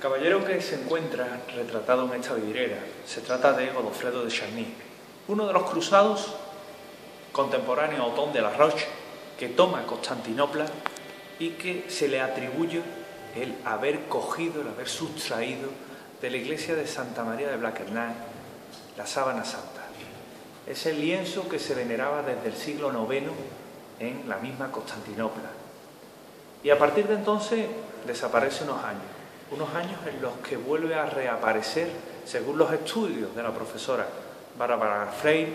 caballero que se encuentra retratado en esta vidriera se trata de Godofredo de Charny, uno de los cruzados contemporáneos a Othon de la Roche, que toma Constantinopla y que se le atribuye el haber cogido, el haber sustraído de la iglesia de Santa María de Blaquernay la sábana santa. Es el lienzo que se veneraba desde el siglo IX en la misma Constantinopla. Y a partir de entonces desaparece unos años en los que vuelve a reaparecer, según los estudios de la profesora Bárbara Freire,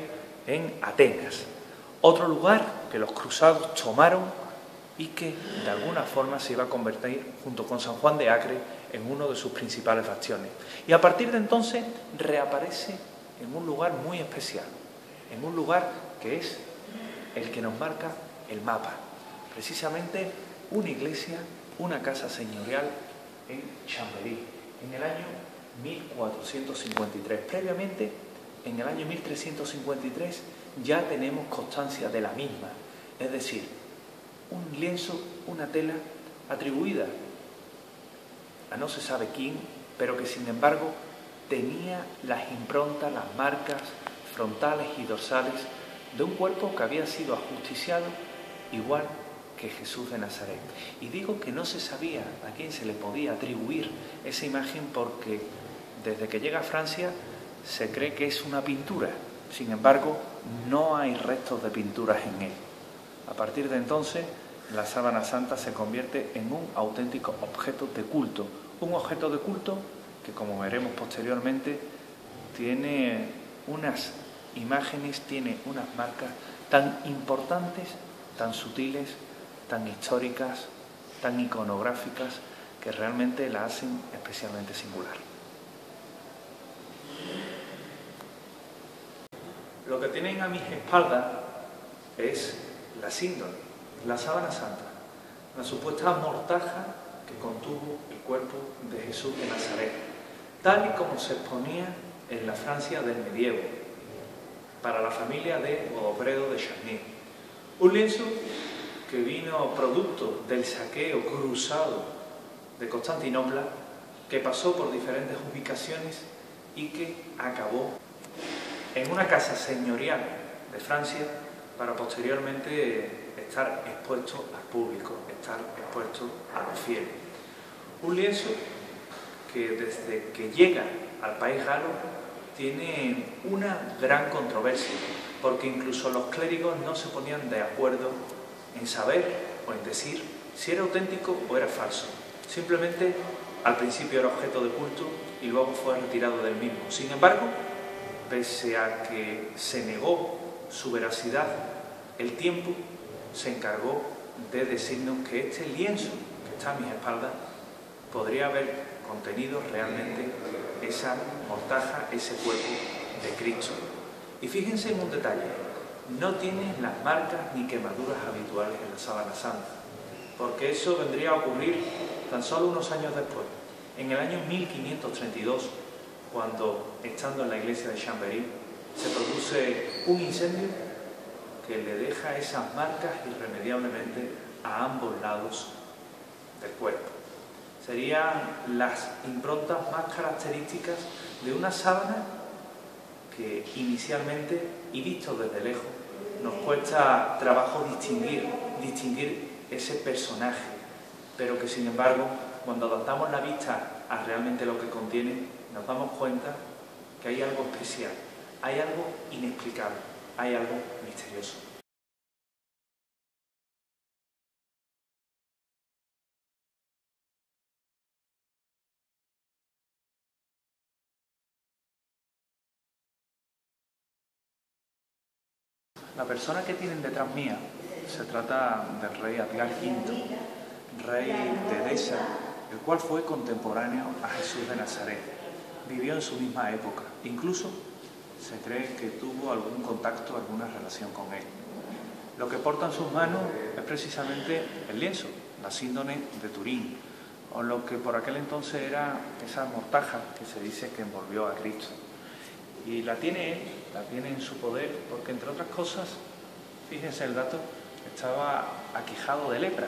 en Atenas, otro lugar que los cruzados tomaron y que de alguna forma se iba a convertir, junto con San Juan de Acre, en uno de sus principales bastiones. Y a partir de entonces reaparece en un lugar muy especial, en un lugar que es el que nos marca el mapa, precisamente una iglesia, una casa señorial en Chambéry, en el año 1453. Previamente, en el año 1353, ya tenemos constancia de la misma, es decir, un lienzo, una tela atribuida a no se sabe quién, pero que sin embargo tenía las improntas, las marcas frontales y dorsales de un cuerpo que había sido ajusticiado igual que Jesús de Nazaret. Y digo que no se sabía a quién se le podía atribuir esa imagen porque desde que llega a Francia se cree que es una pintura. Sin embargo, no hay restos de pinturas en él. A partir de entonces, la sábana santa se convierte en un auténtico objeto de culto. Un objeto de culto que, como veremos posteriormente, tiene unas imágenes, tiene unas marcas tan importantes, tan sutiles, tan históricas, tan iconográficas, que realmente la hacen especialmente singular. Lo que tienen a mis espaldas es la síndone, la sábana santa, la supuesta mortaja que contuvo el cuerpo de Jesús de Nazaret, tal y como se exponía en la Francia del medievo, para la familia de Godofredo de Charny. Un lienzo que vino producto del saqueo cruzado de Constantinopla, que pasó por diferentes ubicaciones y que acabó en una casa señorial de Francia para posteriormente estar expuesto al público, estar expuesto a los fieles. Un lienzo que desde que llega al país galo tiene una gran controversia, porque incluso los clérigos no se ponían de acuerdo en saber o en decir si era auténtico o era falso. Simplemente al principio era objeto de culto y luego fue retirado del mismo. Sin embargo, pese a que se negó su veracidad, el tiempo se encargó de decirnos que este lienzo que está a mis espaldas podría haber contenido realmente esa mortaja, ese cuerpo de Cristo. Y fíjense en un detalle, no tiene las marcas ni quemaduras habituales en la sábana santa, porque eso vendría a ocurrir tan solo unos años después, en el año 1532, cuando, estando en la iglesia de Chambéry, se produce un incendio que le deja esas marcas irremediablemente a ambos lados del cuerpo. Serían las improntas más características de una sábana que inicialmente, y visto desde lejos, nos cuesta trabajo distinguir ese personaje, pero que sin embargo, cuando adaptamos la vista a realmente lo que contiene, nos damos cuenta que hay algo especial, hay algo inexplicable, hay algo misterioso. La persona que tienen detrás mía se trata del rey Edgar V, rey de Edesa, el cual fue contemporáneo a Jesús de Nazaret. Vivió en su misma época, incluso se cree que tuvo algún contacto, alguna relación con él. Lo que porta en sus manos es precisamente el lienzo, la síndone de Turín, o lo que por aquel entonces era esa mortaja que se dice que envolvió a Cristo. Y la tiene él, la tiene en su poder, porque entre otras cosas, fíjense el dato, estaba aquejado de lepra.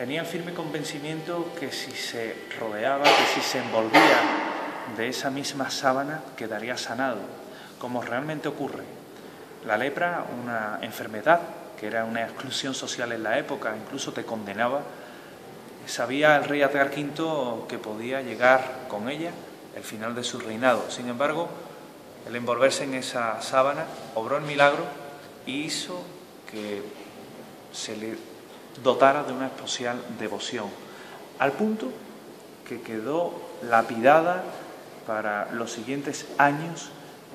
tenía el firme convencimiento que si se rodeaba, que si se envolvía de esa misma sábana quedaría sanado, como realmente ocurre. La lepra, una enfermedad que era una exclusión social en la época, incluso te condenaba. Sabía el rey Edgar V que podía llegar con ella el final de su reinado. Sin embargo, el envolverse en esa sábana obró el milagro y hizo que se le dotara de una especial devoción, al punto que quedó lapidada para los siguientes años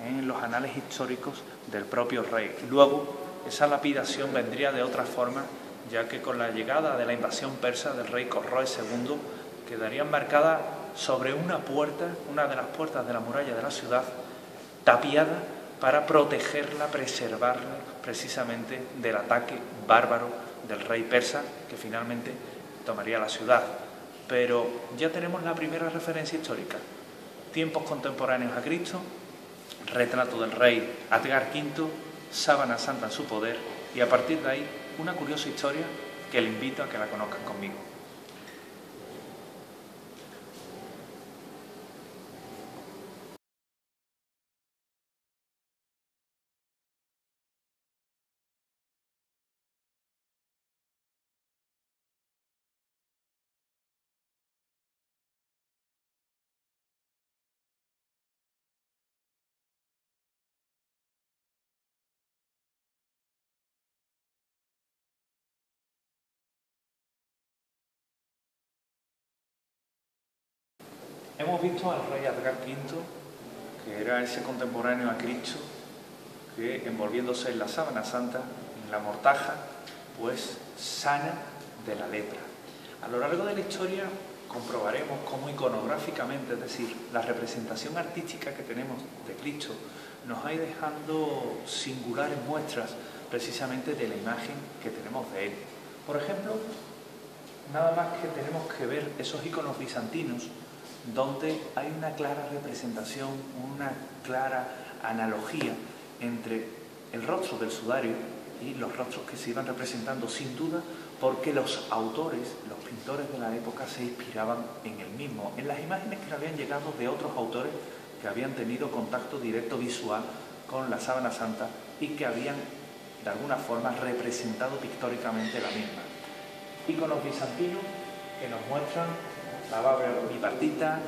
en los anales históricos del propio rey. Luego, esa lapidación vendría de otra forma, ya que con la llegada de la invasión persa del rey Khosrós II quedaría marcada sobre una puerta, una de las puertas de la muralla de la ciudad, tapiada para protegerla, preservarla precisamente del ataque bárbaro del rey persa que finalmente tomaría la ciudad. Pero ya tenemos la primera referencia histórica, tiempos contemporáneos a Cristo, retrato del rey Edgar V, sábana santa en su poder, y a partir de ahí una curiosa historia que le invito a que la conozcan conmigo. Hemos visto al rey Edgar V, que era ese contemporáneo a Cristo, que envolviéndose en la sábana santa, en la mortaja, pues sana de la lepra. A lo largo de la historia comprobaremos cómo iconográficamente, es decir, la representación artística que tenemos de Cristo, nos ha ido dejando singulares muestras precisamente de la imagen que tenemos de él. Por ejemplo, nada más que tenemos que ver esos iconos bizantinos donde hay una clara representación, una clara analogía entre el rostro del sudario y los rostros que se iban representando, sin duda, porque los autores, los pintores de la época se inspiraban en el mismo, en las imágenes que habían llegado de otros autores que habían tenido contacto directo visual con la sábana santa y que habían, de alguna forma, representado pictóricamente la misma. Íconos bizantinos que nos muestran la barba bipartita,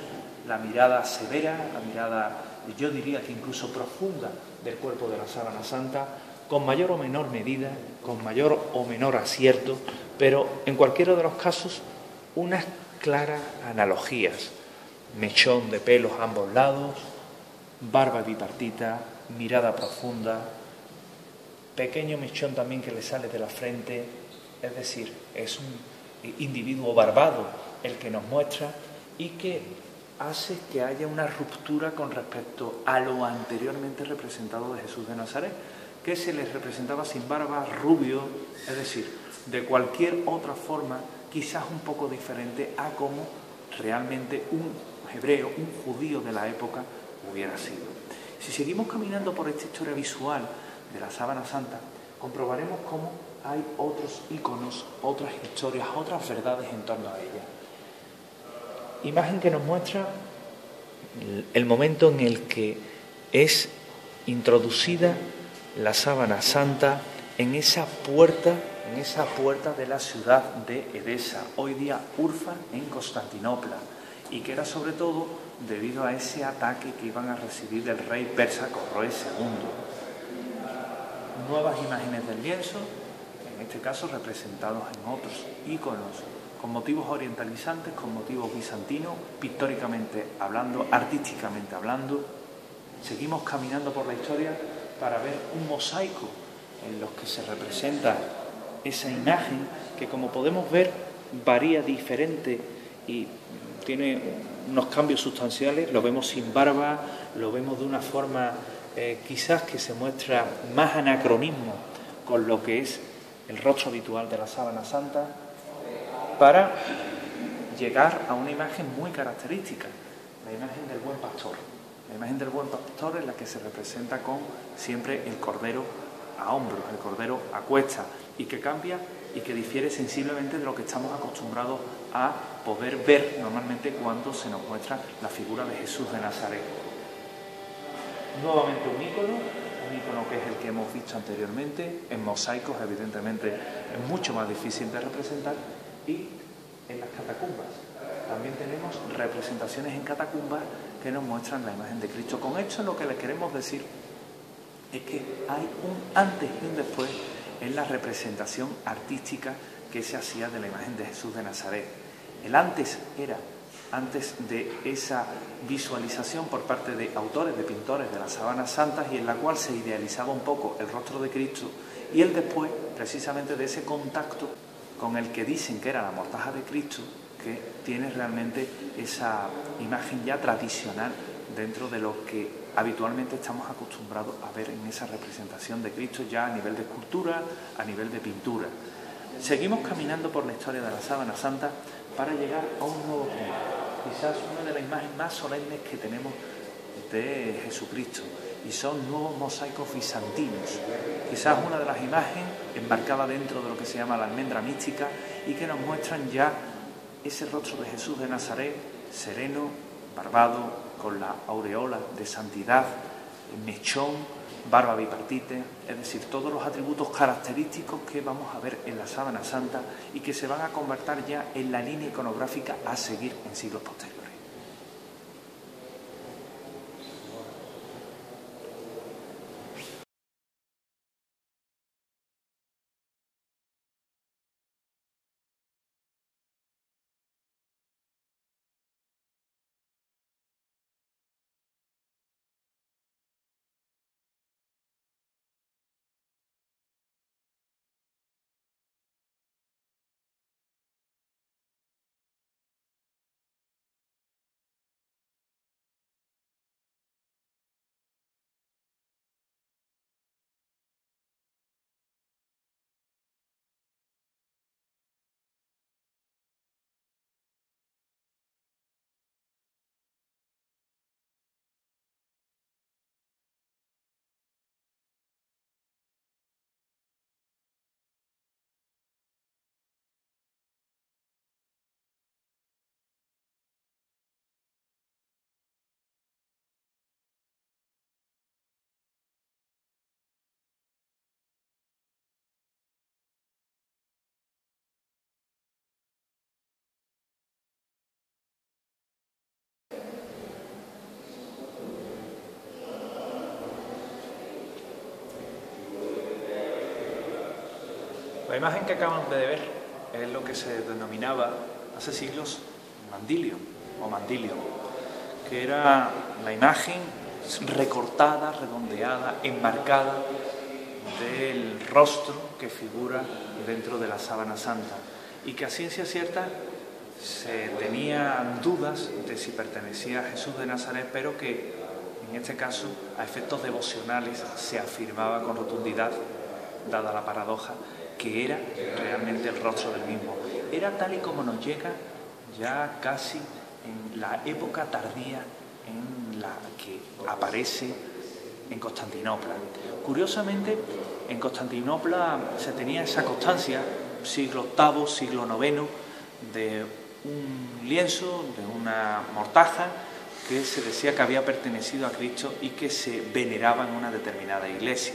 la mirada severa, la mirada, yo diría que incluso profunda, del cuerpo de la sábana santa, con mayor o menor medida, con mayor o menor acierto, pero en cualquiera de los casos unas claras analogías. Mechón de pelos a ambos lados, barba bipartita, mirada profunda, pequeño mechón también que le sale de la frente, es decir, es un individuo barbado el que nos muestra y que hace que haya una ruptura con respecto a lo anteriormente representado de Jesús de Nazaret, que se les representaba sin barba, rubio, es decir, de cualquier otra forma, quizás un poco diferente a como realmente un hebreo, un judío de la época hubiera sido. Si seguimos caminando por esta historia visual de la sábana santa, comprobaremos cómo hay otros iconos, otras historias, otras verdades en torno a ella. Imagen que nos muestra el momento en el que es introducida la sábana santa en esa puerta de la ciudad de Edesa, hoy día Urfa, en Constantinopla, y que era sobre todo debido a ese ataque que iban a recibir del rey persa Khosrós II. Nuevas imágenes del lienzo, en este caso representados en otros íconos, con motivos orientalizantes, con motivos bizantinos, pictóricamente hablando, artísticamente hablando. Seguimos caminando por la historia para ver un mosaico en los que se representa esa imagen que, como podemos ver, varía diferente y tiene unos cambios sustanciales. Lo vemos sin barba, lo vemos de una forma quizás que se muestra más anacronismo con lo que es el rostro habitual de la sábana santa, para llegar a una imagen muy característica, la imagen del buen pastor. La imagen del buen pastor es la que se representa con siempre el cordero a hombros, el cordero a cuestas, y que cambia y que difiere sensiblemente de lo que estamos acostumbrados a poder ver normalmente cuando se nos muestra la figura de Jesús de Nazaret. Nuevamente un ícono que es el que hemos visto anteriormente, en mosaicos evidentemente es mucho más difícil de representar, y en las catacumbas. También tenemos representaciones en catacumbas que nos muestran la imagen de Cristo. Con esto lo que les queremos decir es que hay un antes y un después en la representación artística que se hacía de la imagen de Jesús de Nazaret. El antes era antes de esa visualización por parte de autores, de pintores de las sábanas santas, y en la cual se idealizaba un poco el rostro de Cristo, y el después, precisamente de ese contacto con el que dicen que era la mortaja de Cristo, que tiene realmente esa imagen ya tradicional dentro de lo que habitualmente estamos acostumbrados a ver en esa representación de Cristo, ya a nivel de escultura, a nivel de pintura. Seguimos caminando por la historia de la sábana santa para llegar a un nuevo punto, quizás una de las imágenes más solemnes que tenemos de Jesucristo, y son nuevos mosaicos bizantinos. Quizás una de las imágenes embarcada dentro de lo que se llama la almendra mística, y que nos muestran ya ese rostro de Jesús de Nazaret, sereno, barbado, con la aureola de santidad, mechón, barba bipartite, es decir, todos los atributos característicos que vamos a ver en la sábana santa y que se van a convertir ya en la línea iconográfica a seguir en siglos posteriores. La imagen que acaban de ver es lo que se denominaba hace siglos mandilio o mandilio, que era la imagen recortada, redondeada, enmarcada del rostro que figura dentro de la sábana santa, y que a ciencia cierta se tenían dudas de si pertenecía a Jesús de Nazaret, pero que en este caso a efectos devocionales se afirmaba con rotundidad, dada la paradoja, que era realmente el rostro del mismo. Era tal y como nos llega ya casi en la época tardía en la que aparece en Constantinopla. Curiosamente, en Constantinopla se tenía esa constancia, siglo VIII, siglo IX, de un lienzo, de una mortaja, que se decía que había pertenecido a Cristo y que se veneraba en una determinada iglesia.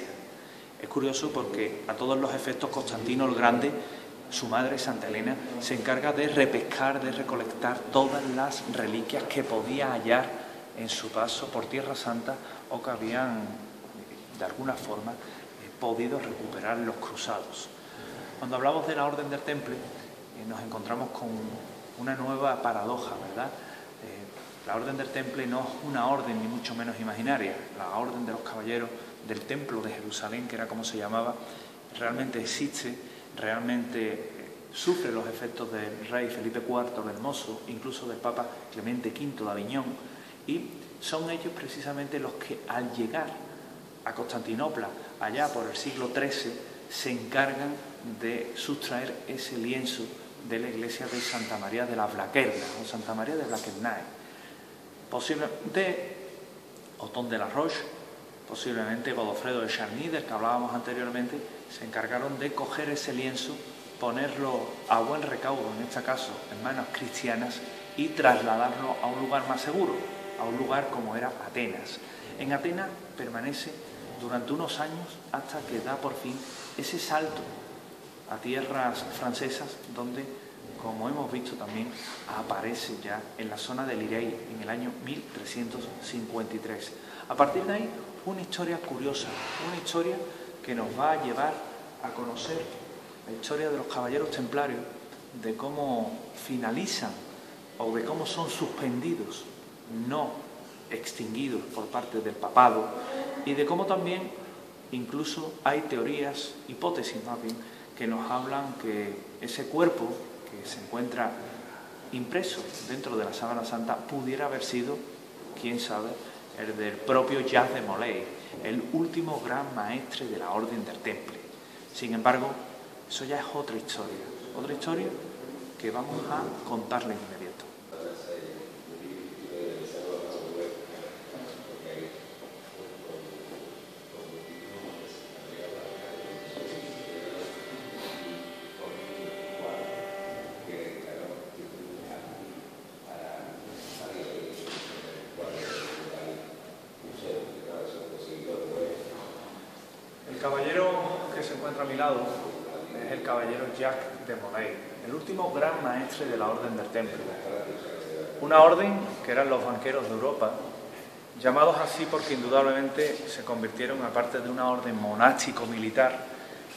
Es curioso porque a todos los efectos Constantino el Grande, su madre Santa Elena, se encarga de repescar, de recolectar todas las reliquias que podía hallar en su paso por Tierra Santa o que habían de alguna forma podido recuperar los cruzados. Cuando hablamos de la Orden del Temple nos encontramos con una nueva paradoja, ¿verdad? La Orden del Temple no es una orden ni mucho menos imaginaria. La Orden de los Caballeros del Templo de Jerusalén, que era como se llamaba, realmente existe, realmente sufre los efectos del rey Felipe IV el Hermoso, incluso del Papa Clemente V de Aviñón, y son ellos precisamente los que al llegar a Constantinopla, allá por el siglo XIII, se encargan de sustraer ese lienzo de la iglesia de Santa María de la Blaquerna, o Santa María de Blaquernae. Posiblemente Otón de la Roche, posiblemente Godofredo de Charny, del que hablábamos anteriormente, se encargaron de coger ese lienzo ponerlo a buen recaudo, en este caso en manos cristianas, y trasladarlo a un lugar más seguro, a un lugar como era Atenas. En Atenas permanece durante unos años hasta que da por fin ese salto a tierras francesas, donde, como hemos visto también, aparece ya en la zona del Lirey en el año 1353. A partir de ahí, una historia curiosa, una historia que nos va a llevar a conocer la historia de los caballeros templarios, de cómo finalizan o de cómo son suspendidos, no extinguidos por parte del papado, y de cómo también incluso hay teorías, hipótesis más bien, que nos hablan que ese cuerpo que se encuentra impreso dentro de la sábana santa pudiera haber sido, quién sabe, el del propio Jacques de Molay, el último gran maestre de la Orden del Temple. Sin embargo, eso ya es otra historia que vamos a contarle de inmediato. El caballero que se encuentra a mi lado es el caballero Jacques de Molay, el último gran maestre de la Orden del Temple. Una orden que eran los banqueros de Europa, llamados así porque indudablemente se convirtieron, aparte de una orden monástico-militar,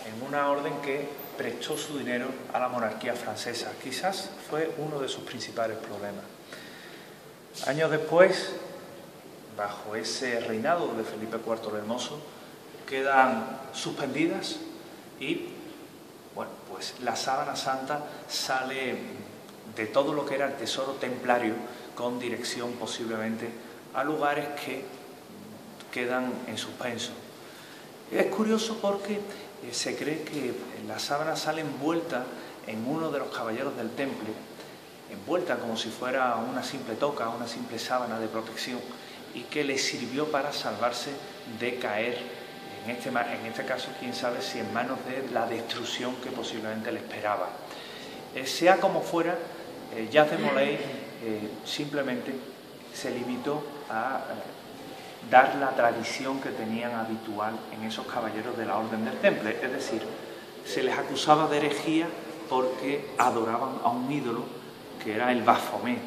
en una orden que prestó su dinero a la monarquía francesa. Quizás fue uno de sus principales problemas. Años después, bajo ese reinado de Felipe IV el Hermoso, quedan suspendidas y, bueno, pues la sábana santa sale de todo lo que era el tesoro templario con dirección posiblemente a lugares que quedan en suspenso. Es curioso porque se cree que la sábana sale envuelta en uno de los caballeros del temple, envuelta como si fuera una simple toca, una simple sábana de protección, y que le sirvió para salvarse de caer, en este caso, quién sabe si en manos de la destrucción que posiblemente le esperaba. Sea como fuera, Jacques de Molay simplemente se limitó a dar la tradición que tenían habitual en esos caballeros de la Orden del Temple, es decir, se les acusaba de herejía porque adoraban a un ídolo que era el Baphomet.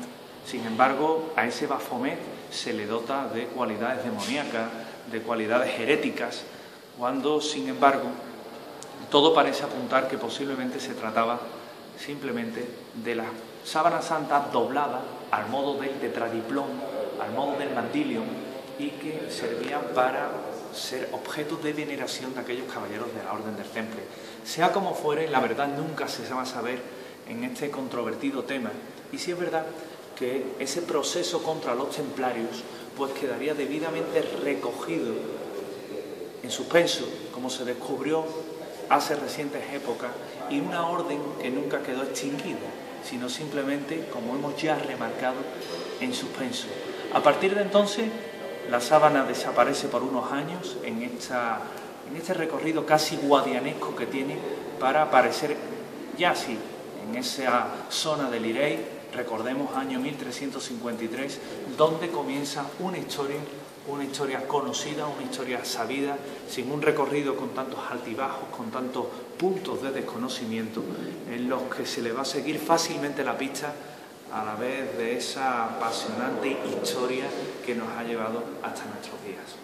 Sin embargo, a ese Baphomet se le dota de cualidades demoníacas, de cualidades heréticas, cuando, sin embargo, todo parece apuntar que posiblemente se trataba simplemente de la sábana santa doblada al modo del tetradiplón, al modo del mandilion, y que servían para ser objeto de veneración de aquellos caballeros de la Orden del Temple. Sea como fuere, la verdad nunca se va a saber en este controvertido tema, y sí es verdad que ese proceso contra los templarios pues quedaría debidamente recogido en suspenso, como se descubrió hace recientes épocas, y una orden que nunca quedó extinguida, sino simplemente, como hemos ya remarcado, en suspenso. A partir de entonces, la sábana desaparece por unos años en este recorrido casi guadianesco que tiene para aparecer ya así, en esa zona del Lirey, recordemos año 1353, donde comienza una historia conocida, una historia sabida, sin un recorrido con tantos altibajos, con tantos puntos de desconocimiento, en los que se le va a seguir fácilmente la pista a la vez de esa apasionante historia que nos ha llevado hasta nuestros días.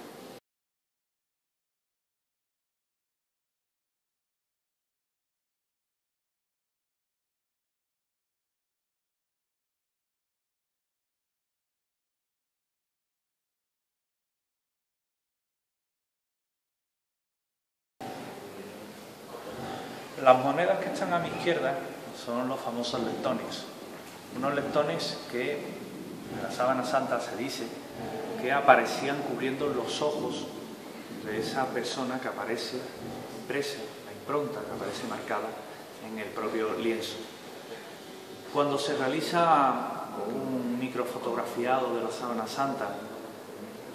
Las monedas que están a mi izquierda son los famosos leptones. Unos leptones que en la sábana santa se dice que aparecían cubriendo los ojos de esa persona que aparece impresa, la impronta que aparece marcada en el propio lienzo. Cuando se realiza un microfotografiado de la sábana santa,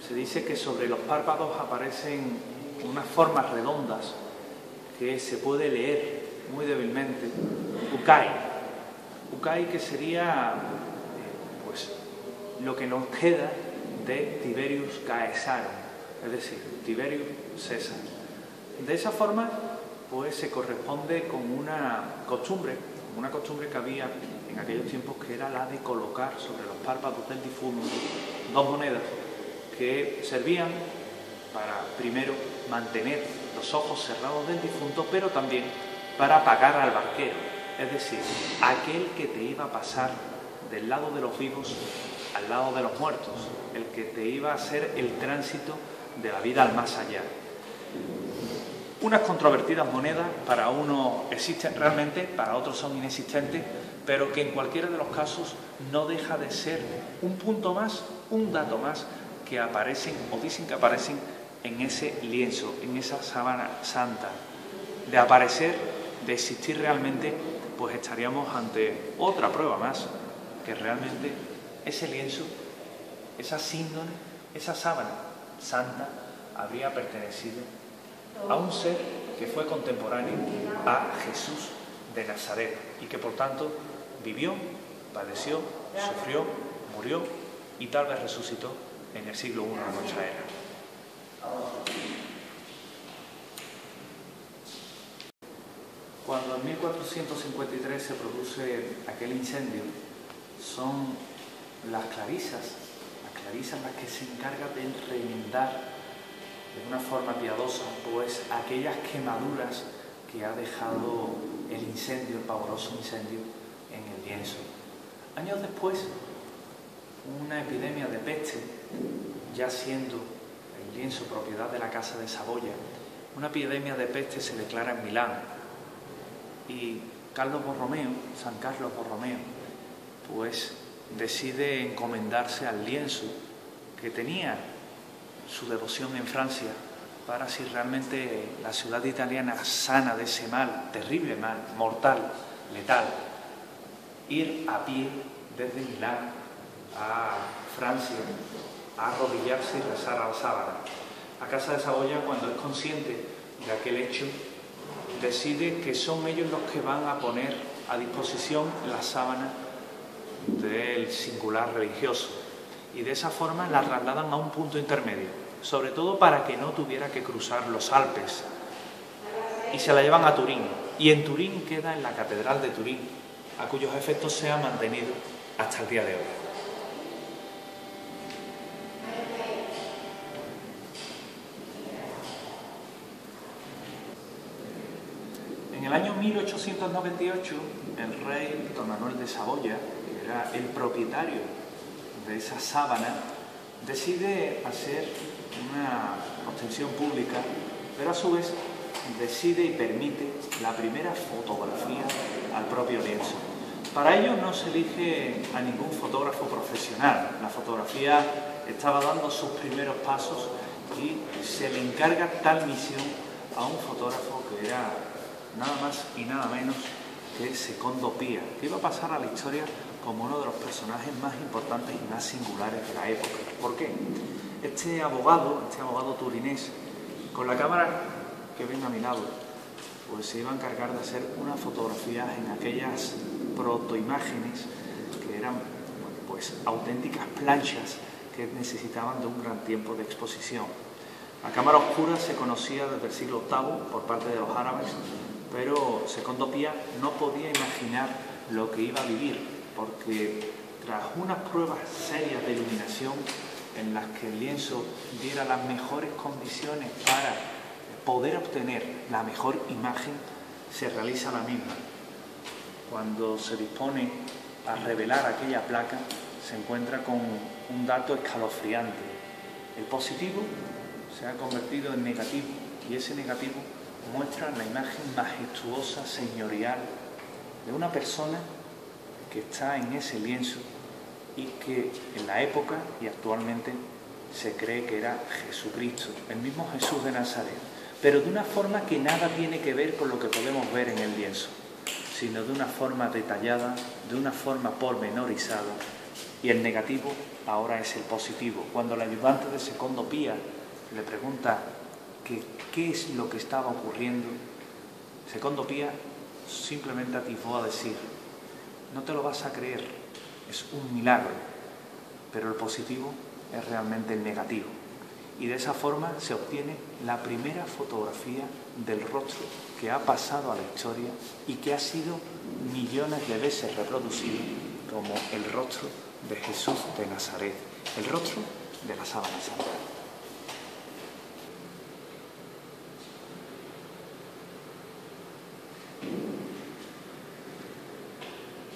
se dice que sobre los párpados aparecen unas formas redondas que se puede leer muy débilmente, Ucai. Ucai, que sería pues lo que nos queda de Tiberius Caesar, es decir, Tiberius César. De esa forma, pues se corresponde con una costumbre que había en aquellos tiempos, que era la de colocar sobre los párpados del difunto dos monedas que servían para, primero, mantener los ojos cerrados del difunto, pero también para pagar al barquero, es decir, aquel que te iba a pasar del lado de los vivos al lado de los muertos, el que te iba a hacer el tránsito de la vida al más allá. Unas controvertidas monedas, para unos existen realmente, para otros son inexistentes, pero que en cualquiera de los casos no deja de ser un punto más, un dato más, que aparecen o dicen que aparecen en ese lienzo, en esa sábana santa. De aparecer, de existir realmente, pues estaríamos ante otra prueba más, que realmente ese lienzo, esa síndone, esa sábana santa habría pertenecido a un ser que fue contemporáneo a Jesús de Nazaret y que por tanto vivió, padeció, sufrió, murió y tal vez resucitó en el siglo I de nuestra era. Cuando en 1453 se produce aquel incendio, son las clarisas las que se encargan de remendar de una forma piadosa pues aquellas quemaduras que ha dejado el incendio, el pavoroso incendio en el lienzo. Años después, una epidemia de peste, ya siendo el lienzo propiedad de la Casa de Saboya, una epidemia de peste se declara en Milán y San Carlos Borromeo, pues decide encomendarse al lienzo que tenía su devoción en Francia para, si realmente la ciudad italiana sana de ese mal, terrible mal, mortal, letal, ir a pie desde Milán a Francia a arrodillarse y rezar a la sábana. La Casa de Saboya, cuando es consciente de aquel hecho, decide que son ellos los que van a poner a disposición la sábana del singular religioso y de esa forma la trasladan a un punto intermedio, sobre todo para que no tuviera que cruzar los Alpes, y se la llevan a Turín, y en Turín queda en la Catedral de Turín, a cuyos efectos se ha mantenido hasta el día de hoy. En el año 1898, el rey Don Manuel de Saboya, que era el propietario de esa sábana, decide hacer una ostensión pública, pero a su vez decide y permite la primera fotografía al propio lienzo. Para ello no se elige a ningún fotógrafo profesional. La fotografía estaba dando sus primeros pasos y se le encarga tal misión a un fotógrafo que era nada más y nada menos que Secondo Pia, que iba a pasar a la historia como uno de los personajes más importantes y más singulares de la época. ¿Por qué? Este abogado turinés, con la cámara que ven a mi lado, pues se iba a encargar de hacer unas fotografías en aquellas protoimágenes que eran pues auténticas planchas que necesitaban de un gran tiempo de exposición. La cámara oscura se conocía desde el siglo VIII por parte de los árabes, pero Secondo Pia no podía imaginar lo que iba a vivir, porque tras unas pruebas serias de iluminación en las que el lienzo diera las mejores condiciones para poder obtener la mejor imagen, se realiza la misma. Cuando se dispone a revelar aquella placa, se encuentra con un dato escalofriante. El positivo se ha convertido en negativo y ese negativo muestra la imagen majestuosa, señorial, de una persona que está en ese lienzo y que en la época y actualmente se cree que era Jesucristo, el mismo Jesús de Nazaret, pero de una forma que nada tiene que ver con lo que podemos ver en el lienzo, sino de una forma detallada, de una forma pormenorizada, y el negativo ahora es el positivo. Cuando el ayudante de Secondo Pia le pregunta qué es lo que estaba ocurriendo, Secondo Pia simplemente atisbó a decir: no te lo vas a creer, es un milagro, pero el positivo es realmente el negativo. Y de esa forma se obtiene la primera fotografía del rostro que ha pasado a la historia y que ha sido millones de veces reproducido como el rostro de Jesús de Nazaret, el rostro de la sábana santa.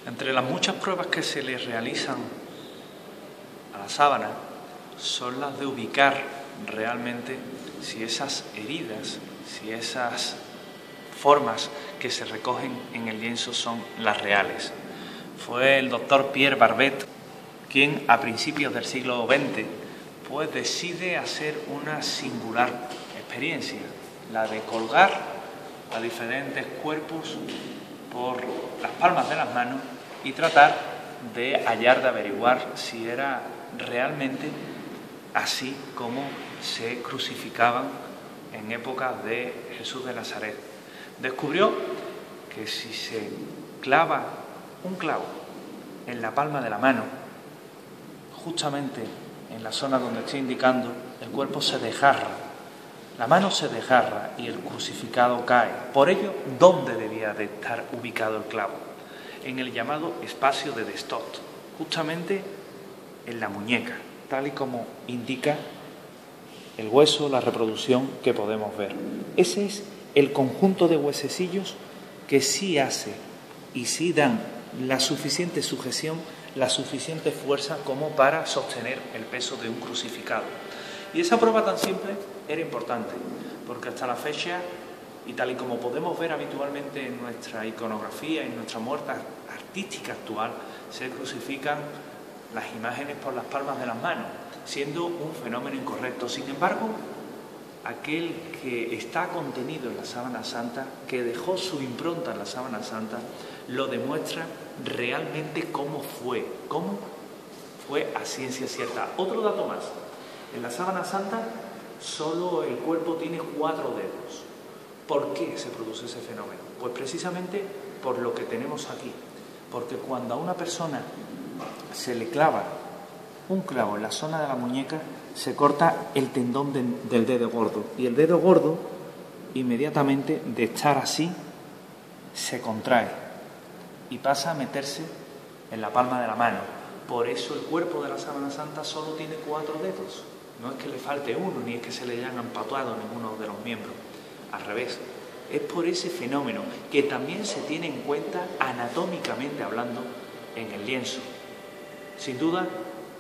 Entre las muchas pruebas que se le realizan a la sábana son las de ubicar realmente si esas heridas, si esas formas que se recogen en el lienzo son las reales. Fue el doctor Pierre Barbet quien a principios del siglo XX pues decide hacer una singular experiencia, la de colgar a diferentes cuerpos por las palmas de las manos y tratar de hallar, de averiguar si era realmente así como se crucificaban en épocas de Jesús de Nazaret. Descubrió que si se clava un clavo en la palma de la mano, justamente en la zona donde estoy indicando, el cuerpo se desgarra, la mano se desgarra y el crucificado cae. Por ello, ¿dónde debía de estar ubicado el clavo? En el llamado espacio de Destot, justamente en la muñeca, tal y como indica el hueso, la reproducción que podemos ver. Ese es el conjunto de huesecillos que sí hace y sí dan la suficiente sujeción, la suficiente fuerza como para sostener el peso de un crucificado. Y esa prueba tan simple era importante, porque hasta la fecha, y tal y como podemos ver habitualmente en nuestra iconografía, en nuestra muestra artística actual, se crucifican las imágenes por las palmas de las manos, siendo un fenómeno incorrecto. Sin embargo, aquel que está contenido en la sábana santa, que dejó su impronta en la sábana santa, lo demuestra realmente cómo fue a ciencia cierta. Otro dato más: en la sábana santa solo el cuerpo tiene 4 dedos. ¿Por qué se produce ese fenómeno? Pues precisamente por lo que tenemos aquí, porque cuando a una persona se le clava un clavo en la zona de la muñeca, se corta el tendón del dedo gordo, y el dedo gordo, inmediatamente de estar así, se contrae y pasa a meterse en la palma de la mano. Por eso el cuerpo de la sábana santa solo tiene 4 dedos. No es que le falte uno, ni es que se le hayan empatuado ninguno de los miembros. Al revés, es por ese fenómeno que también se tiene en cuenta anatómicamente hablando en el lienzo. Sin duda,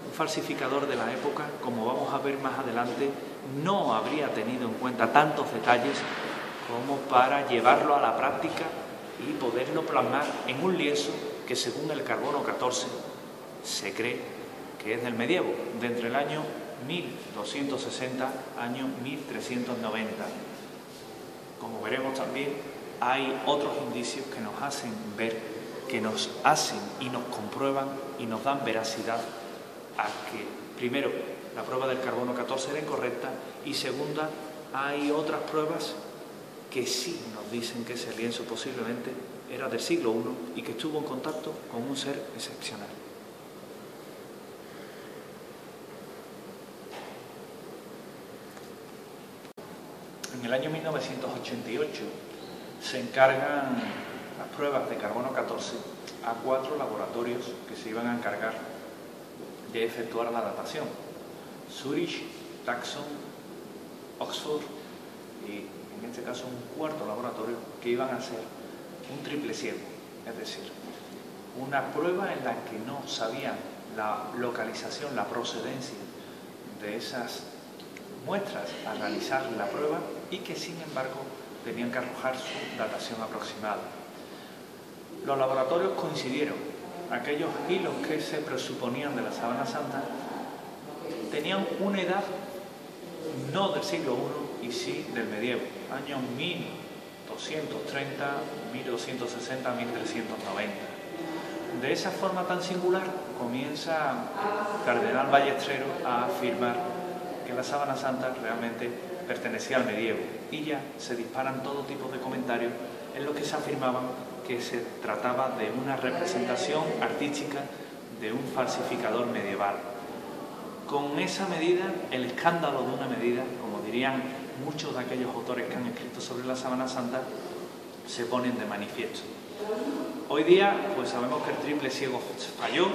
un falsificador de la época, como vamos a ver más adelante, no habría tenido en cuenta tantos detalles como para llevarlo a la práctica y poderlo plasmar en un lienzo que, según el carbono 14, se cree que es del medievo, de entre el año 1260 año 1390. Como veremos también, hay otros indicios que nos hacen ver, que nos hacen y nos comprueban y nos dan veracidad a que, primero, la prueba del carbono 14 era incorrecta, y segunda, hay otras pruebas que sí nos dicen que ese lienzo posiblemente era del siglo I y que estuvo en contacto con un ser excepcional. En el año 1988 se encargan las pruebas de carbono 14 a 4 laboratorios que se iban a encargar de efectuar la datación: Zurich, Tucson, Oxford y, en este caso, un cuarto laboratorio que iban a hacer un triple ciego, es decir, una prueba en la que no sabían la localización, la procedencia de esas muestras a realizar la prueba, y que sin embargo tenían que arrojar su datación aproximada. Los laboratorios coincidieron. Aquellos hilos que se presuponían de la sábana santa tenían una edad no del siglo I y sí del medievo, años 1230, 1260, 1390. De esa forma tan singular comienza Cardenal Ballestrero a afirmar que la sábana santa realmente pertenecía al medievo, y ya se disparan todo tipo de comentarios en los que se afirmaban que se trataba de una representación artística de un falsificador medieval. Con esa medida, el escándalo de una medida, como dirían muchos de aquellos autores que han escrito sobre la Sábana Santa, se ponen de manifiesto. Hoy día, pues sabemos que el triple ciego falló,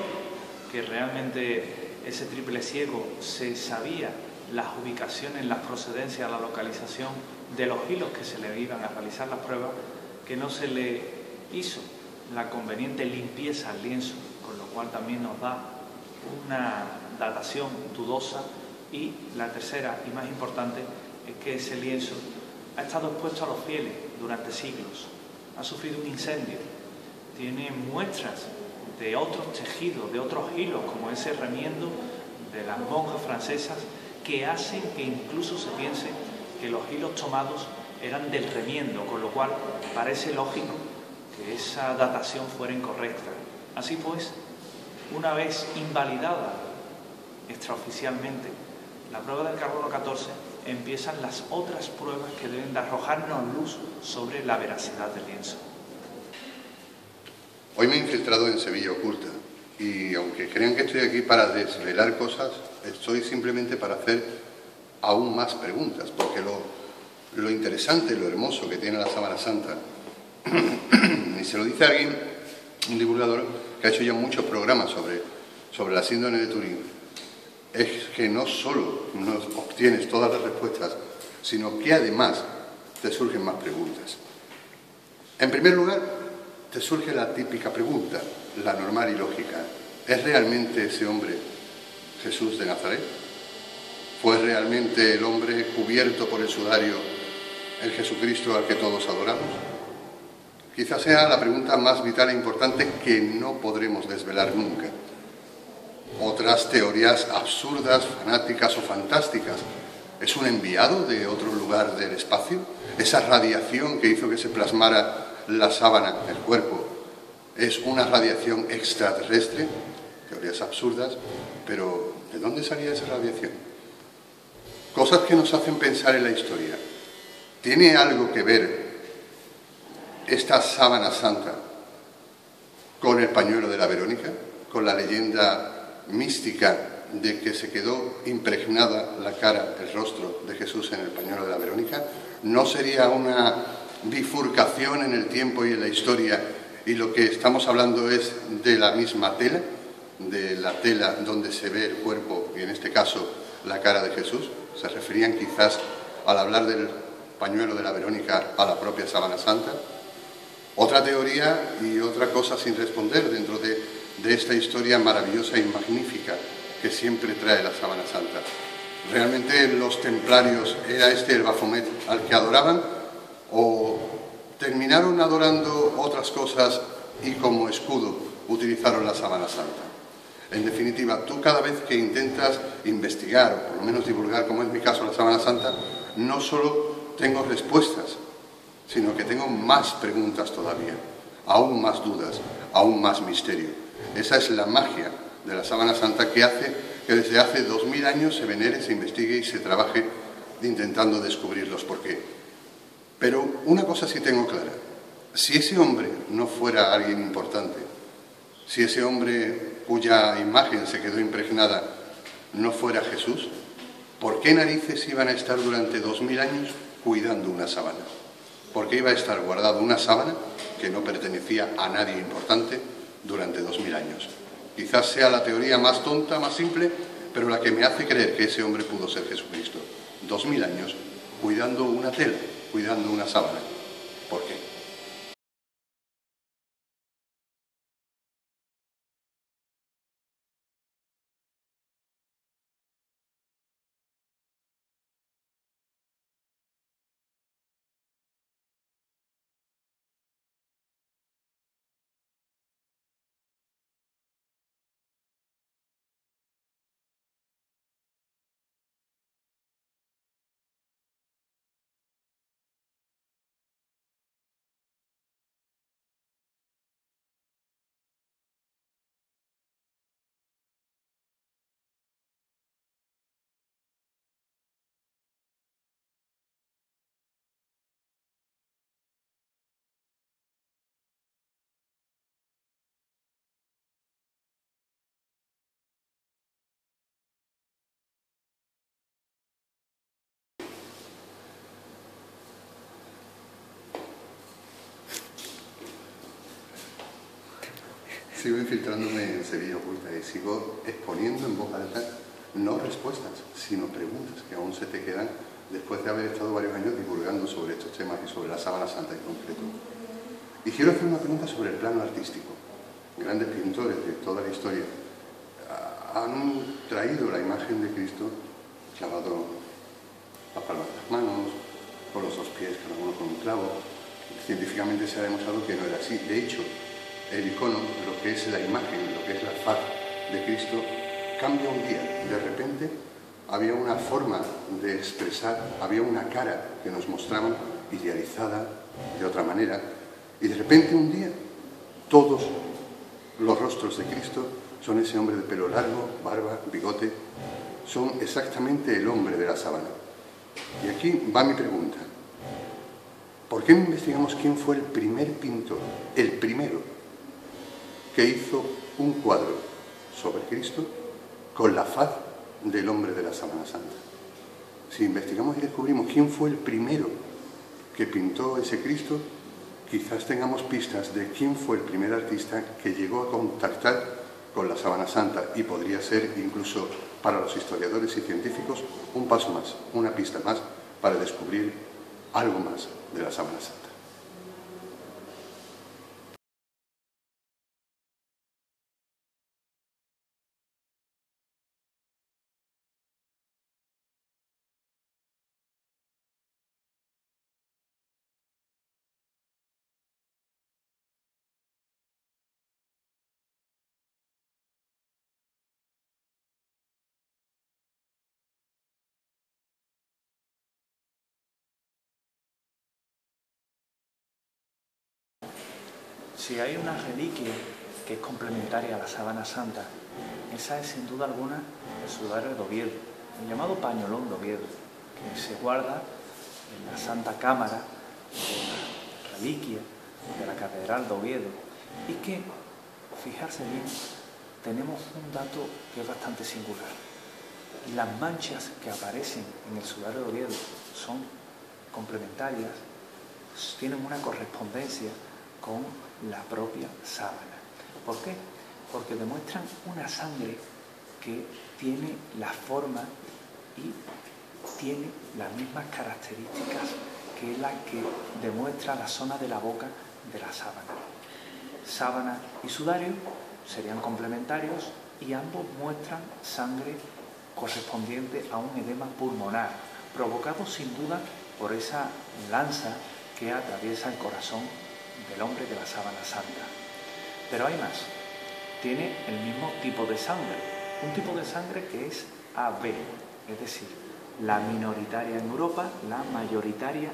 que realmente ese triple ciego se sabía las ubicaciones, las procedencias, la localización de los hilos que se le iban a realizar las pruebas, que no se le hizo la conveniente limpieza al lienzo, con lo cual también nos da una datación dudosa. Y la tercera y más importante es que ese lienzo ha estado expuesto a los fieles durante siglos, ha sufrido un incendio, tiene muestras de otros tejidos, de otros hilos, como ese remiendo de las monjas francesas, que hacen que incluso se piense que los hilos tomados eran del remiendo, con lo cual parece lógico que esa datación fuera incorrecta. Así pues, una vez invalidada extraoficialmente la prueba del carbono 14, empiezan las otras pruebas que deben de arrojarnos luz sobre la veracidad del lienzo. Hoy me he infiltrado en Sevilla Oculta y aunque crean que estoy aquí para desvelar cosas, estoy simplemente para hacer aún más preguntas, porque lo interesante, lo hermoso que tiene la Sábana Santa, y se lo dice alguien, un divulgador que ha hecho ya muchos programas sobre la síndrome de Turín, es que no solo no obtienes todas las respuestas, sino que además te surgen más preguntas. En primer lugar, te surge la típica pregunta, la normal y lógica. ¿Es realmente ese hombre Jesús de Nazaret? ¿Fue realmente el hombre cubierto por el sudario el Jesucristo al que todos adoramos? Quizás sea la pregunta más vital e importante que no podremos desvelar nunca. Otras teorías absurdas, fanáticas o fantásticas. ¿Es un enviado de otro lugar del espacio? ¿Esa radiación que hizo que se plasmara la sábana, el cuerpo, es una radiación extraterrestre? Teorías absurdas, pero ¿de dónde salía esa radiación? Cosas que nos hacen pensar en la historia. ¿Tiene algo que ver esta sábana santa con el pañuelo de la Verónica? ¿Con la leyenda mística de que se quedó impregnada la cara, el rostro de Jesús en el pañuelo de la Verónica? ¿No sería una bifurcación en el tiempo y en la historia, y lo que estamos hablando es de la misma tela, de la tela donde se ve el cuerpo y en este caso la cara de Jesús? ¿Se referían quizás al hablar del pañuelo de la Verónica a la propia Sábana Santa? Otra teoría y otra cosa sin responder dentro de esta historia maravillosa y magnífica que siempre trae la Sábana Santa. ¿Realmente los templarios era este el Baphomet al que adoraban? ¿O terminaron adorando otras cosas y como escudo utilizaron la Sábana Santa? En definitiva, tú cada vez que intentas investigar, o por lo menos divulgar, como es mi caso, la Sábana Santa, no solo tengo respuestas, sino que tengo más preguntas todavía, aún más dudas, aún más misterio. Esa es la magia de la Sábana Santa que hace que desde hace 2000 años se venere, se investigue y se trabaje intentando descubrir los porqué. Pero una cosa sí tengo clara: si ese hombre no fuera alguien importante, si ese hombre cuya imagen se quedó impregnada no fuera Jesús, ¿por qué narices iban a estar durante 2000 años cuidando una sábana? ¿Por qué iba a estar guardada una sábana que no pertenecía a nadie importante durante 2000 años? Quizás sea la teoría más tonta, más simple, pero la que me hace creer que ese hombre pudo ser Jesucristo. 2000 años cuidando una tela, cuidando una sábana. ¿Por qué? Sigo infiltrándome en Sevilla Oculta y sigo exponiendo en voz alta no respuestas, sino preguntas que aún se te quedan después de haber estado varios años divulgando sobre estos temas y sobre la Sábana Santa en concreto. Y quiero hacer una pregunta sobre el plano artístico. Grandes pintores de toda la historia han traído la imagen de Cristo clavado las palmas de las manos, con los dos pies, cada uno con un clavo. Científicamente se ha demostrado que no era así. De hecho, el icono, lo que es la imagen, lo que es la faz de Cristo, cambia un día. De repente había una forma de expresar, había una cara que nos mostraban idealizada de otra manera, y de repente un día todos los rostros de Cristo son ese hombre de pelo largo, barba, bigote, son exactamente el hombre de la sábana. Y aquí va mi pregunta. ¿Por qué no investigamos quién fue el primer pintor, el primero, que hizo un cuadro sobre Cristo con la faz del hombre de la Sábana Santa? Si investigamos y descubrimos quién fue el primero que pintó ese Cristo, quizás tengamos pistas de quién fue el primer artista que llegó a contactar con la Sábana Santa, y podría ser incluso para los historiadores y científicos un paso más, una pista más para descubrir algo más de la Sábana Santa. Si hay una reliquia que es complementaria a la Sábana Santa, esa es sin duda alguna el sudario de Oviedo, el llamado pañolón de Oviedo, que se guarda en la Santa Cámara de la reliquia de la Catedral de Oviedo, y que, fijarse bien, tenemos un dato que es bastante singular. Las manchas que aparecen en el sudario de Oviedo son complementarias, tienen una correspondencia con la propia sábana. ¿Por qué? Porque demuestran una sangre que tiene la forma y tiene las mismas características que la que demuestra la zona de la boca de la sábana. Sábana y sudario serían complementarios y ambos muestran sangre correspondiente a un edema pulmonar, provocado sin duda por esa lanza que atraviesa el corazón del hombre de la Sábana Santa. Pero hay más. Tiene el mismo tipo de sangre, un tipo de sangre que es AB, es decir, la minoritaria en Europa, la mayoritaria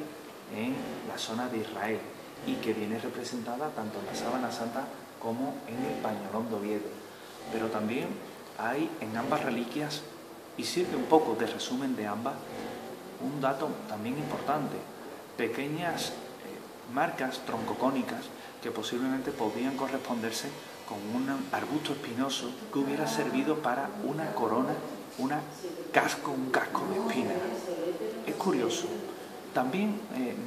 en la zona de Israel, y que viene representada tanto en la Sábana Santa como en el pañolón de Oviedo. Pero también hay en ambas reliquias, y sirve un poco de resumen de ambas, un dato también importante: pequeñas marcas troncocónicas que posiblemente podrían corresponderse con un arbusto espinoso que hubiera servido para una corona, un casco de espinas. Es curioso. También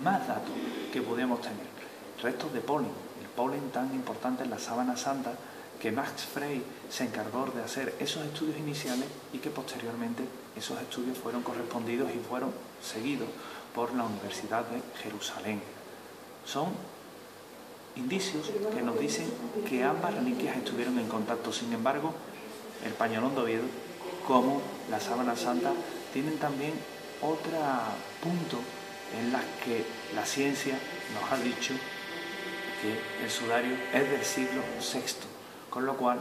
más datos que podemos tener: restos de polen, el polen tan importante en la Sábana Santa, que Max Frey se encargó de hacer esos estudios iniciales y que posteriormente esos estudios fueron correspondidos y fueron seguidos por la Universidad de Jerusalén. Son indicios que nos dicen que ambas reliquias estuvieron en contacto. Sin embargo, el pañolón de Oviedo como la Sábana Santa tienen también otro punto en las que la ciencia nos ha dicho que el sudario es del siglo VI, con lo cual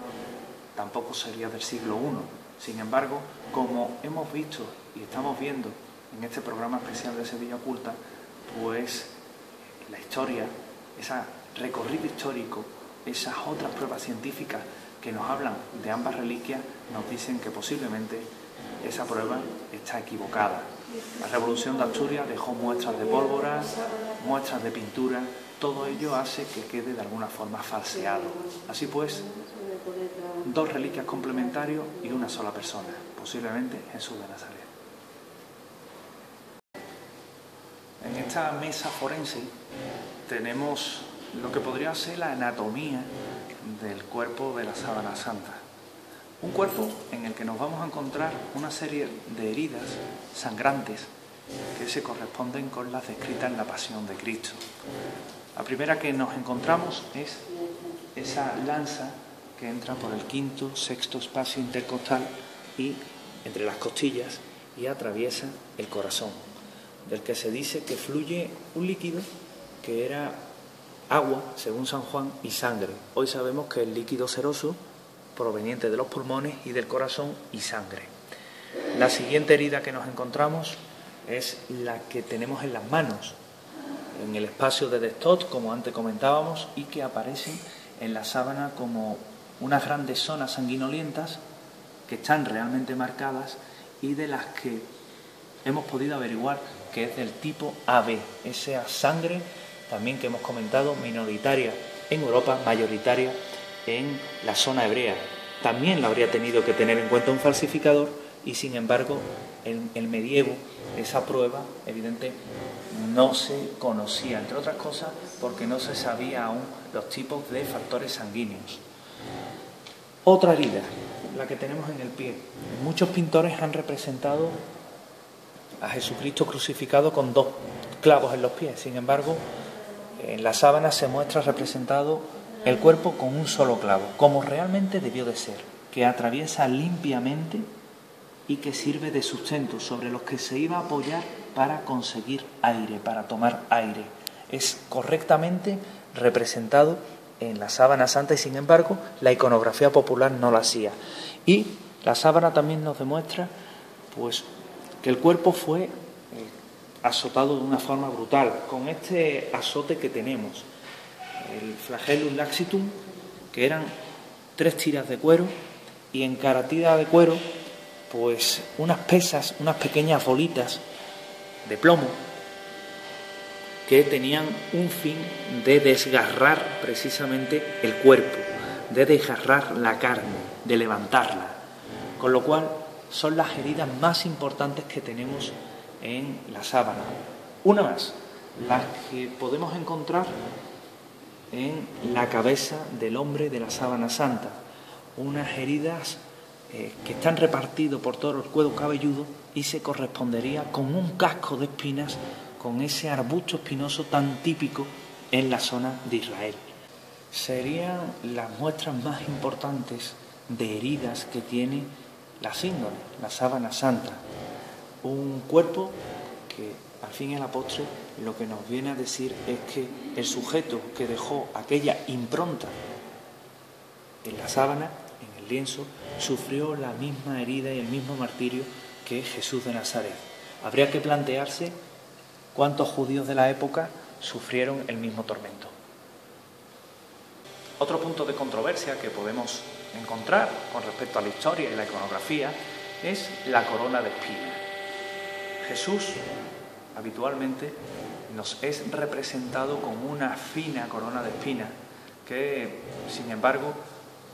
tampoco sería del siglo I. Sin embargo, como hemos visto y estamos viendo en este programa especial de Sevilla Oculta, pues la historia, ese recorrido histórico, esas otras pruebas científicas que nos hablan de ambas reliquias, nos dicen que posiblemente esa prueba está equivocada. La Revolución de Asturias dejó muestras de pólvora, muestras de pintura, todo ello hace que quede de alguna forma falseado. Así pues, dos reliquias complementarias y una sola persona, posiblemente Jesús de Nazaret. En esta mesa forense tenemos lo que podría ser la anatomía del cuerpo de la sábana santa. Un cuerpo en el que nos vamos a encontrar una serie de heridas sangrantes que se corresponden con las descritas en la pasión de Cristo. La primera que nos encontramos es esa lanza que entra por el quinto, sexto espacio intercostal y entre las costillas y atraviesa el corazón, del que se dice que fluye un líquido que era agua, según San Juan, y sangre. Hoy sabemos que es líquido seroso proveniente de los pulmones y del corazón y sangre. La siguiente herida que nos encontramos es la que tenemos en las manos, en el espacio de Destot, como antes comentábamos, y que aparecen en la sábana como unas grandes zonas sanguinolientas que están realmente marcadas y de las que hemos podido averiguar que es del tipo AB, esa sangre también que hemos comentado, minoritaria en Europa, mayoritaria en la zona hebrea. También la habría tenido que tener en cuenta un falsificador y sin embargo en el medievo esa prueba evidente no se conocía, entre otras cosas porque no se sabía aún los tipos de factores sanguíneos. Otra herida, la que tenemos en el pie. Muchos pintores han representado a Jesucristo crucificado con 2 clavos en los pies. Sin embargo, en la sábana se muestra representado el cuerpo con un solo clavo, como realmente debió de ser, que atraviesa limpiamente y que sirve de sustento sobre los que se iba a apoyar para conseguir aire, para tomar aire. Es correctamente representado en la sábana santa y sin embargo la iconografía popular no lo hacía. Y la sábana también nos demuestra pues que el cuerpo fue azotado de una forma brutal, con este azote que tenemos, el flagellum laxitum, que eran 3 tiras de cuero y en cada tira de cuero pues unas pesas, unas pequeñas bolitas de plomo que tenían un fin de desgarrar precisamente el cuerpo, de desgarrar la carne, de levantarla, con lo cual son las heridas más importantes que tenemos en la sábana. Una más, las que podemos encontrar en la cabeza del hombre de la sábana santa, unas heridas que están repartidas por todo el cuero cabelludo y se correspondería con un casco de espinas, con ese arbusto espinoso tan típico en la zona de Israel. Serían las muestras más importantes de heridas que tiene la síndrome, la sábana santa. Un cuerpo que al fin y a la postre lo que nos viene a decir es que el sujeto que dejó aquella impronta en la sábana, en el lienzo, sufrió la misma herida y el mismo martirio que Jesús de Nazaret. Habría que plantearse cuántos judíos de la época sufrieron el mismo tormento. Otro punto de controversia que podemos encontrar con respecto a la historia y la iconografía es la corona de espinas. Jesús habitualmente nos es representado con una fina corona de espinas que, sin embargo,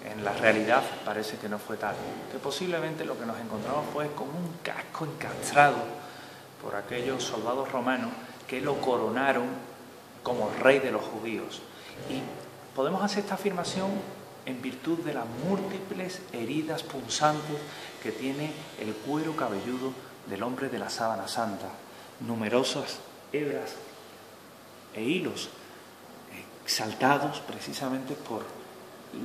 en la realidad parece que no fue tal, que posiblemente lo que nos encontramos fue con un casco encastrado por aquellos soldados romanos que lo coronaron como rey de los judíos. Y podemos hacer esta afirmación en virtud de las múltiples heridas punzantes que tiene el cuero cabelludo del hombre de la sábana santa, numerosas hebras e hilos exaltados precisamente por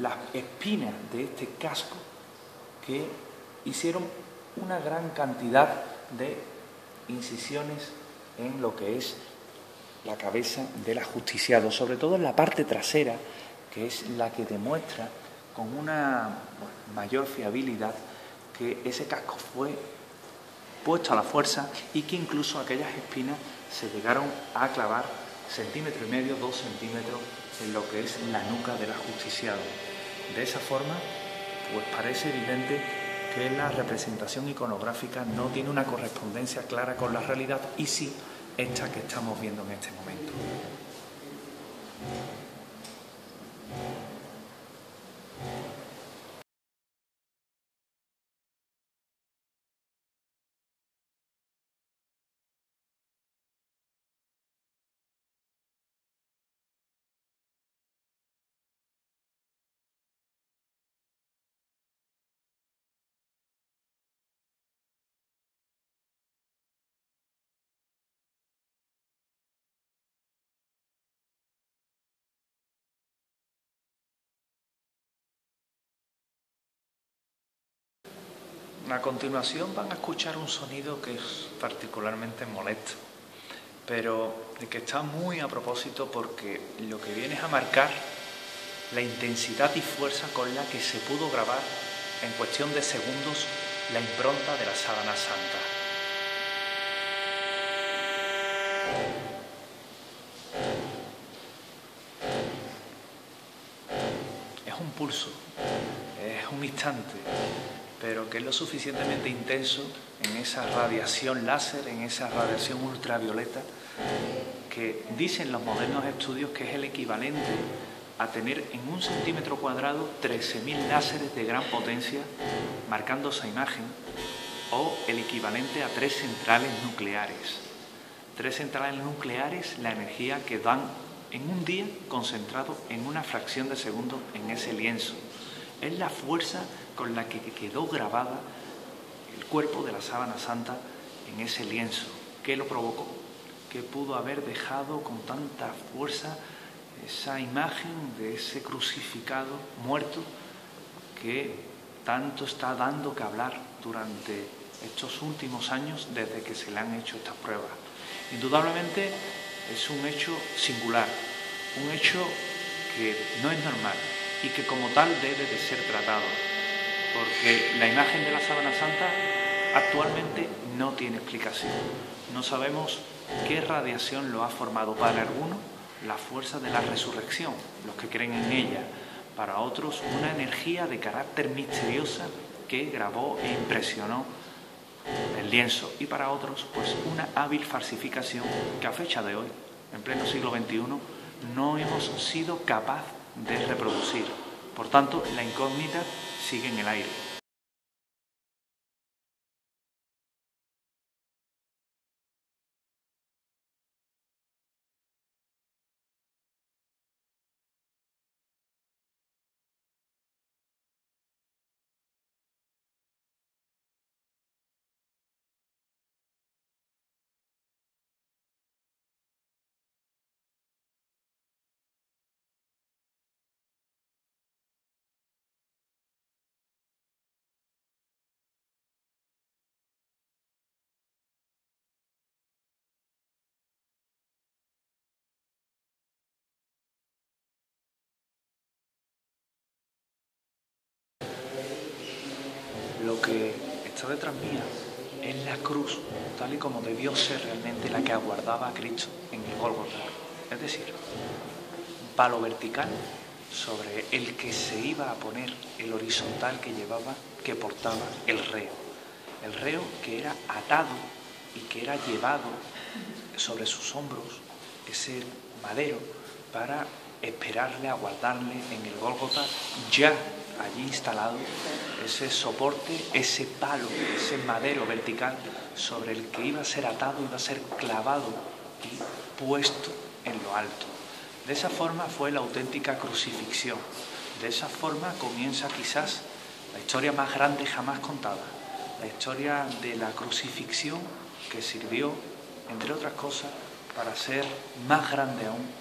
las espinas de este casco que hicieron una gran cantidad de incisiones en lo que es la cabeza del ajusticiado, sobre todo en la parte trasera, que es la que demuestra con una mayor fiabilidad que ese casco fue puesto a la fuerza y que incluso aquellas espinas se llegaron a clavar 1,5 centímetros, 2 centímetros en lo que es la nuca del ajusticiado. De esa forma, pues parece evidente que la representación iconográfica no tiene una correspondencia clara con la realidad y sí esta que estamos viendo en este momento. A continuación van a escuchar un sonido que es particularmente molesto, pero de que está muy a propósito porque lo que viene es a marcar la intensidad y fuerza con la que se pudo grabar en cuestión de segundos la impronta de la sábana santa. Es un pulso, es un instante, pero que es lo suficientemente intenso en esa radiación láser, en esa radiación ultravioleta, que dicen los modernos estudios que es el equivalente a tener en 1 centímetro cuadrado 13.000 láseres de gran potencia marcando esa imagen, o el equivalente a 3 centrales nucleares. 3 centrales nucleares, la energía que dan en un día concentrado en una fracción de segundo en ese lienzo. Es la fuerza con la que quedó grabada el cuerpo de la sábana santa en ese lienzo. ¿Qué lo provocó? ¿Qué pudo haber dejado con tanta fuerza esa imagen de ese crucificado muerto que tanto está dando que hablar durante estos últimos años desde que se le han hecho estas pruebas? Indudablemente es un hecho singular, un hecho que no es normal y que como tal debe de ser tratado, porque la imagen de la sábana santa actualmente no tiene explicación. No sabemos qué radiación lo ha formado. Para algunos, la fuerza de la resurrección, los que creen en ella. Para otros, una energía de carácter misteriosa que grabó e impresionó el lienzo. Y para otros, pues una hábil falsificación que a fecha de hoy, en pleno siglo XXI, no hemos sido capaz de reproducir. Por tanto, la incógnita sigue en el aire. Lo que está detrás mía es la cruz, tal y como debió ser realmente la que aguardaba a Cristo en el Gólgota. Es decir, un palo vertical sobre el que se iba a poner el horizontal que portaba el reo. El reo que era atado y que era llevado sobre sus hombros, ese madero, para esperarle, aguardarle en el Gólgota, ya allí instalado, ese soporte, ese palo, ese madero vertical sobre el que iba a ser atado, iba a ser clavado y puesto en lo alto. De esa forma fue la auténtica crucifixión. De esa forma comienza quizás la historia más grande jamás contada, la historia de la crucifixión que sirvió, entre otras cosas, para ser más grande aún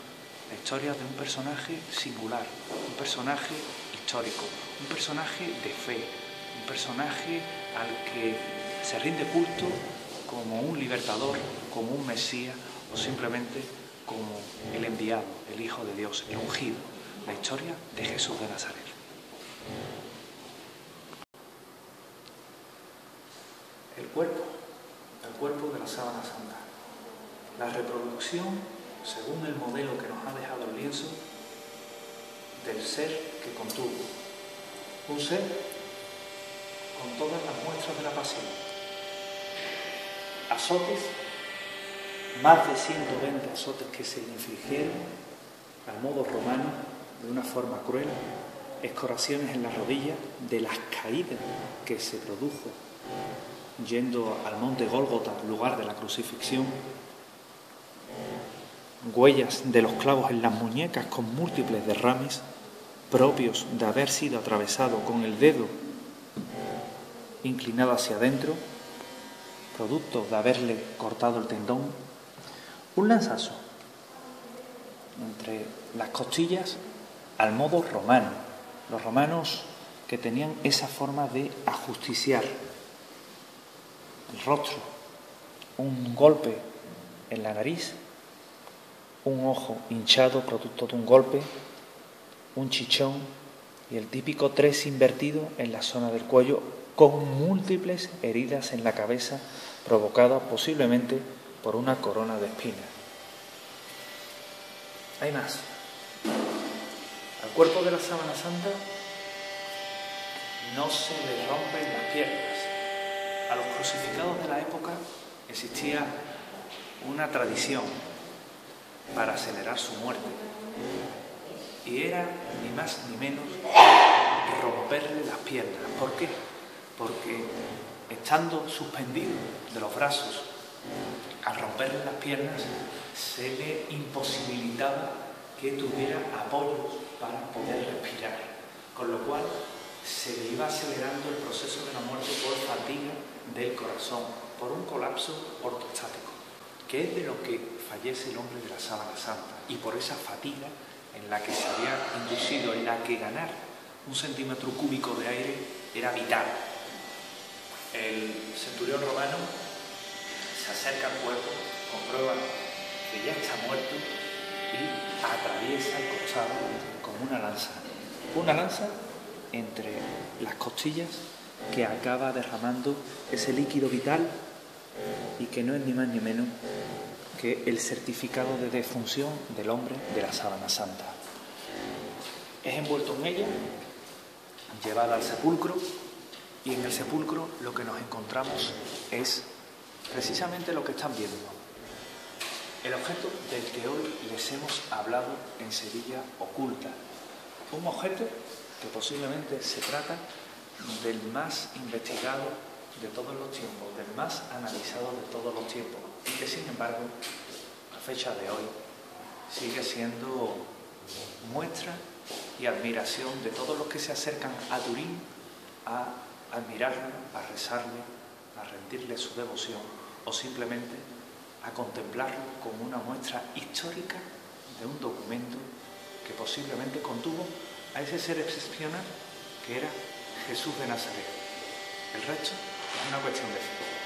la historia de un personaje singular, un personaje histórico, un personaje de fe, un personaje al que se rinde culto como un libertador, como un Mesías o simplemente como el enviado, el Hijo de Dios, el ungido, la historia de Jesús de Nazaret. El cuerpo de la sábana santa, la reproducción según el modelo que nos ha dejado el lienzo del ser que contuvo, un ser con todas las muestras de la pasión, azotes, más de 120 azotes que se le infligieron al modo romano de una forma cruel, escoraciones en las rodillas de las caídas que se produjo yendo al monte Gólgota, lugar de la crucifixión, huellas de los clavos en las muñecas con múltiples derrames propios de haber sido atravesado con el dedo inclinado hacia adentro, producto de haberle cortado el tendón, un lanzazo entre las costillas al modo romano. Los romanos que tenían esa forma de ajusticiar el rostro, un golpe en la nariz, un ojo hinchado producto de un golpe, un chichón y el típico 3 invertido en la zona del cuello, con múltiples heridas en la cabeza provocadas posiblemente por una corona de espinas. Hay más. Al cuerpo de la sábana santa no se le rompen las piernas. A los crucificados de la época existía una tradición para acelerar su muerte, y era ni más ni menos romperle las piernas. ¿Por qué? Porque estando suspendido de los brazos, al romperle las piernas se le imposibilitaba que tuviera apoyos para poder respirar, con lo cual se le iba acelerando el proceso de la muerte por fatiga del corazón, por un colapso ortostático, que es de lo que fallece el hombre de la sábana santa, y por esa fatiga en la que se había inducido, en la que ganar 1 centímetro cúbico de aire era vital. El centurión romano se acerca al cuerpo, comprueba que ya está muerto y atraviesa el costado con una lanza entre las costillas, que acaba derramando ese líquido vital y que no es ni más ni menos que el certificado de defunción del hombre de la sábana santa. Es envuelto en ella, llevada al sepulcro, y en el sepulcro lo que nos encontramos es precisamente lo que están viendo. El objeto del que hoy les hemos hablado en Sevilla Oculta. Un objeto que posiblemente se trata del más investigado de todos los tiempos, del más analizado de todos los tiempos, y que sin embargo, a fecha de hoy, sigue siendo muestra y admiración de todos los que se acercan a Turín a admirarlo, a rezarle, a rendirle su devoción, o simplemente a contemplarlo como una muestra histórica de un documento que posiblemente contuvo a ese ser excepcional que era Jesús de Nazaret. El resto es una cuestión de fe.